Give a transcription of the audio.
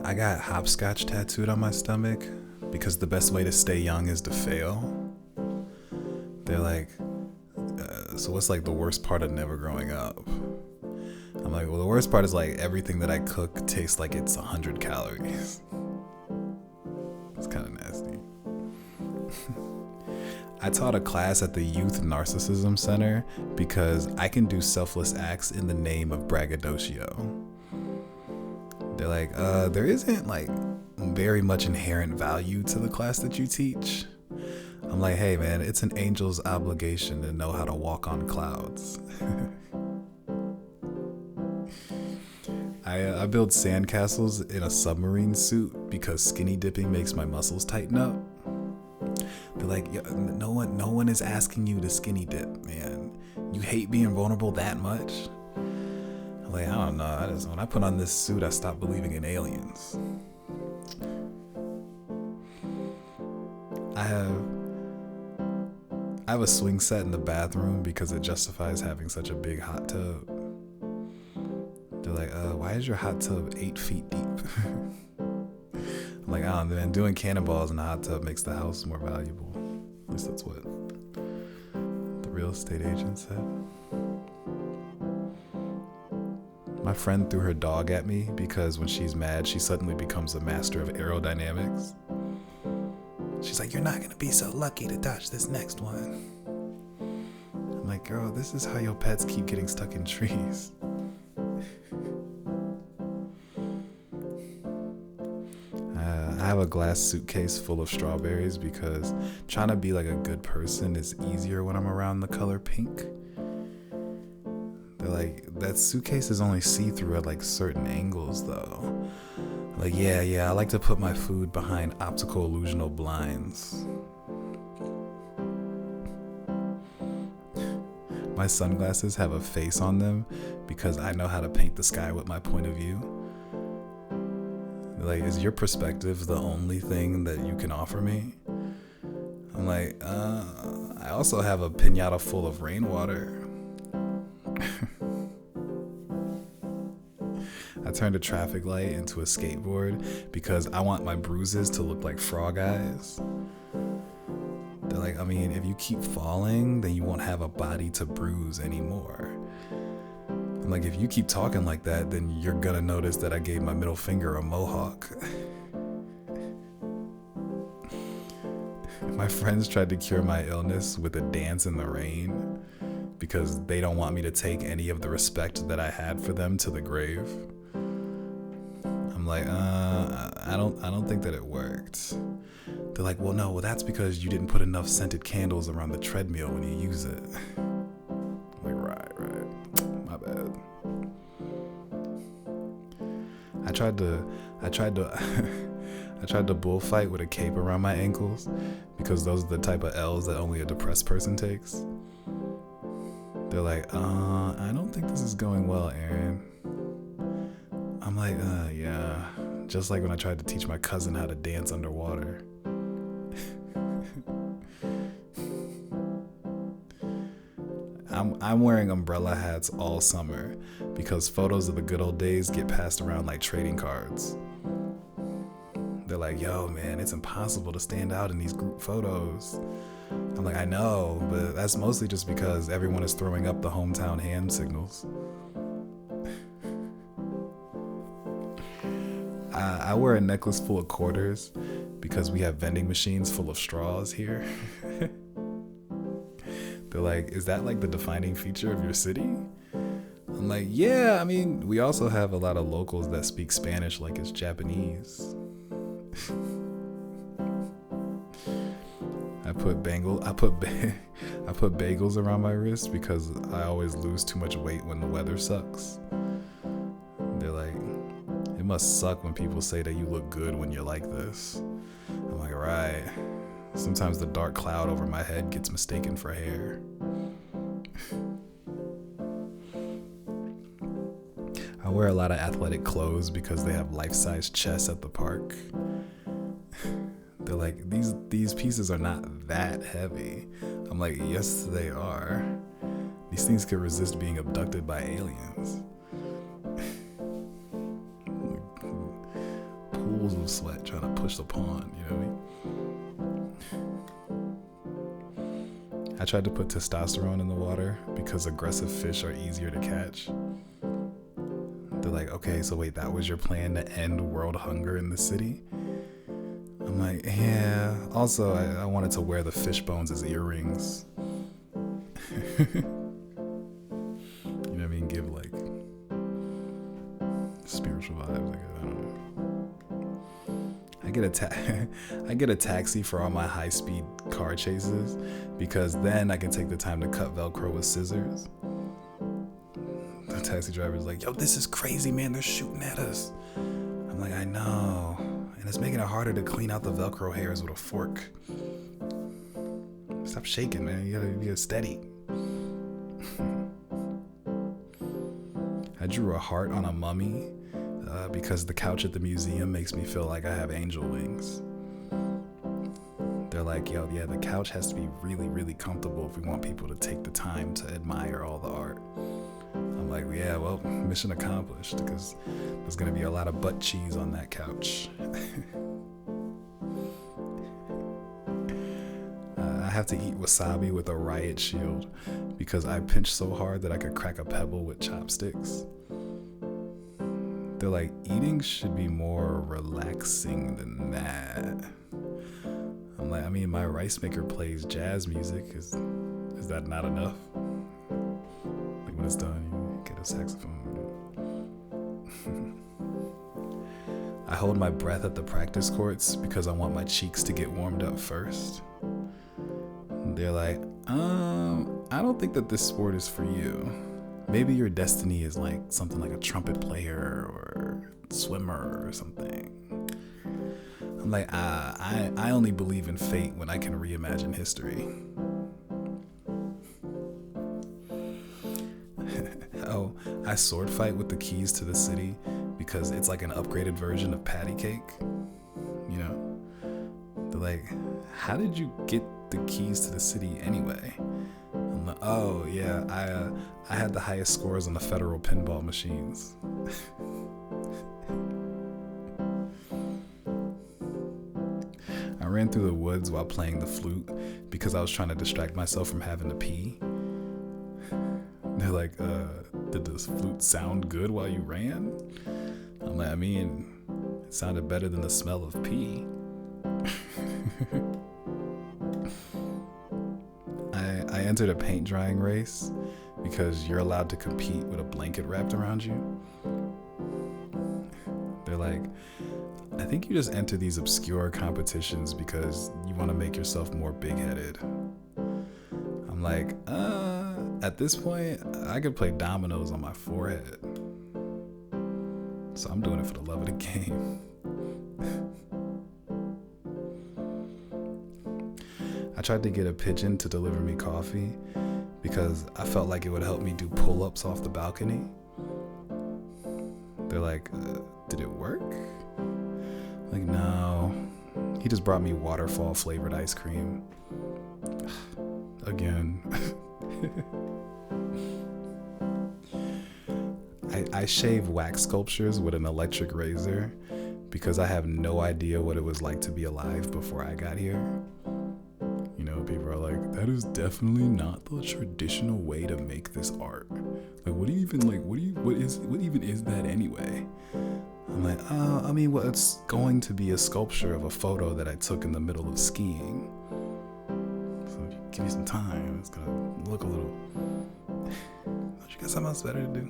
I got hopscotch tattooed on my stomach because the best way to stay young is to fail. They're like, so what's like the worst part of never growing up? I'm like, well, the worst part is like everything that I cook tastes like it's 100 calories. It's kind of nasty. I taught a class at the Youth Narcissism Center because I can do selfless acts in the name of braggadocio. They're like, there isn't like very much inherent value to the class that you teach. I'm like, hey man, it's an angel's obligation to know how to walk on clouds. I build sandcastles in a submarine suit because skinny dipping makes my muscles tighten up. They're like, no one is asking you to skinny dip, man. You hate being vulnerable that much? I'm like, I don't know. When I put on this suit, I stopped believing in aliens. I have a swing set in the bathroom because it justifies having such a big hot tub. They're like, why is your hot tub 8 feet deep? I'm like, I don't know, man. Doing cannonballs in a hot tub makes the house more valuable. At least that's what the real estate agent said. My friend threw her dog at me because when she's mad, she suddenly becomes a master of aerodynamics. She's like, you're not going to be so lucky to dodge this next one. I'm like, girl, this is how your pets keep getting stuck in trees. I have a glass suitcase full of strawberries because trying to be like a good person is easier when I'm around the color pink. They're like, that suitcase is only see-through at like certain angles though. Like, yeah, I like to put my food behind optical illusional blinds. My sunglasses have a face on them because I know how to paint the sky with my point of view. Like, is your perspective the only thing that you can offer me? I'm like, I also have a piñata full of rainwater. I turned a traffic light into a skateboard because I want my bruises to look like frog eyes. They're like, I mean, if you keep falling, then you won't have a body to bruise anymore. I'm like, if you keep talking like that, then you're gonna notice that I gave my middle finger a mohawk. My friends tried to cure my illness with a dance in the rain because they don't want me to take any of the respect that I had for them to the grave. I'm like, I don't think that it worked. They're like, well, that's because you didn't put enough scented candles around the treadmill when you use it. I'm like, right, my bad. I tried to I tried to bullfight with a cape around my ankles because those are the type of L's that only a depressed person takes. They're like, I don't think this is going well, Aaron. I'm like, yeah. Just like when I tried to teach my cousin how to dance underwater. I'm wearing umbrella hats all summer because photos of the good old days get passed around like trading cards. They're like, yo, man, it's impossible to stand out in these group photos. I'm like, I know, but that's mostly just because everyone is throwing up the hometown hand signals. I wear a necklace full of quarters because we have vending machines full of straws here. They're like, is that like the defining feature of your city? I'm like, yeah, I mean, we also have a lot of locals that speak Spanish like it's Japanese. I put bagels around my wrist because I always lose too much weight when the weather sucks. They're like, it must suck when people say that you look good when you're like this. I'm like, right. Sometimes the dark cloud over my head gets mistaken for hair. I wear a lot of athletic clothes because they have life-size chests at the park. They're like, these pieces are not that heavy. I'm like, yes, they are. These things could resist being abducted by aliens. push the pawn, you know what I mean? I tried to put testosterone in the water because aggressive fish are easier to catch. They're like, okay, so wait, that was your plan to end world hunger in the city? I'm like, yeah. Also, I wanted to wear the fish bones as earrings. You know what I mean? Give like spiritual vibes. Like, I don't know. I get a taxi for all my high-speed car chases because then I can take the time to cut Velcro with scissors. The taxi driver's like, yo, this is crazy, man. They're shooting at us. I'm like, I know. And it's making it harder to clean out the Velcro hairs with a fork. Stop shaking, man. You gotta be steady. I drew a heart on a mummy because the couch at the museum makes me feel like I have angel wings. They're like, yo, yeah, the couch has to be really, really comfortable if we want people to take the time to admire all the art. I'm like, yeah, well, mission accomplished, because there's going to be a lot of butt cheese on that couch. I have to eat wasabi with a riot shield because I pinched so hard that I could crack a pebble with chopsticks. They're like, eating should be more relaxing than that. I'm like, I mean, my rice maker plays jazz music. Is that not enough? Like when it's done, you get a saxophone. I hold my breath at the practice courts because I want my cheeks to get warmed up first. They're like, I don't think that this sport is for you. Maybe your destiny is like something like a trumpet player or swimmer or something. I'm like, I only believe in fate when I can reimagine history. Oh, I sword fight with the keys to the city because it's like an upgraded version of patty cake. You know? They're like, how did you get the keys to the city anyway? I'm like, oh yeah, I had the highest scores on the federal pinball machines. I ran through the woods while playing the flute because I was trying to distract myself from having to pee. They're like, did this flute sound good while you ran? I'm like, I mean, it sounded better than the smell of pee. I entered a paint drying race because you're allowed to compete with a blanket wrapped around you. They're like, I think you just enter these obscure competitions because you want to make yourself more big-headed. I'm like, at this point, I could play dominoes on my forehead. So I'm doing it for the love of the game. I tried to get a pigeon to deliver me coffee because I felt like it would help me do pull-ups off the balcony. They're like, did it work? Like, no. He just brought me waterfall flavored ice cream. Again. I shave wax sculptures with an electric razor because I have no idea what it was like to be alive before I got here. You know, people are like, that is definitely not the traditional way to make this art. Like, what even is that anyway? I'm like, I mean, well, it's going to be a sculpture of a photo that I took in the middle of skiing. So if you give me some time, it's gonna look a little. Don't you got something else better to do?